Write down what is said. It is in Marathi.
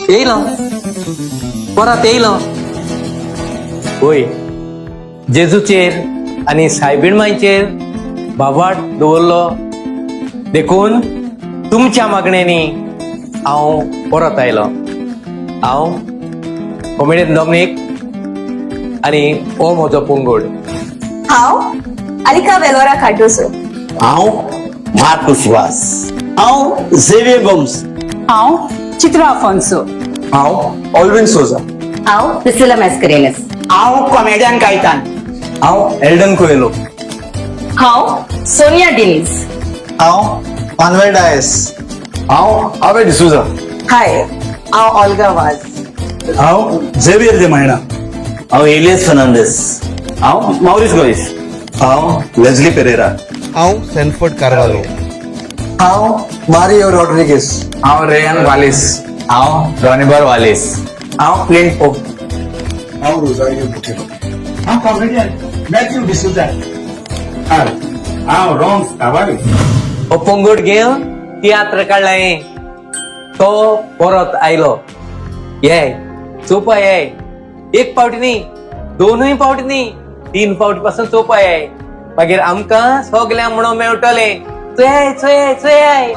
येयलो परत येयलो होय जेजूचेर आनी सायबीणमांचेर बाबाट दवरलो देखून तुमच्या मागणेनी हांव परत आयलो हांव कॉमेडियन डॉमिनिक आनी हो म्हजो पंगड हांव अलिका वेलोरा कार्डोसो हांव मार्कुस वास हांव झेवियर गोम्स हांव चित्रा अफोन्सो हांव ऑल्विन सोजा हांव प्रिसिला मॅस्करेनस हांव कॉमेडियन कायतान हांव एल्डन कोएलो हांव सोनिया डिनीज हांव मानुएल डायस हांव आबे डिसुजा हाय हांव ऑल्गा वाज हांव झेवियर दे मायना हांव एलियस फर्नांडीस हांव मौरिस गोइस हांव लेस्ली पेरेरा हांव सॅनफोर्ड कार्वालो हांव मारियो रॉड्रिगेस हांव रेयान वालिस हांव रॉनिबर वालिस हांव क्लिंट पोप हांव रोजारियो बुटेलो हांव कॉमेडियन मॅथ्यू डिसूजा हांव रॉन्स कावारी हो पंगड घेवन तियात्र काडलाय तो परत आयलो ये चोपा ये एक पावटी न्ही दोनूय पावटी न्ही 3 पावटी पासून चोपा ये मागीर आमकां सगळ्यांक म्हणून मेळटले चोय चोय चोय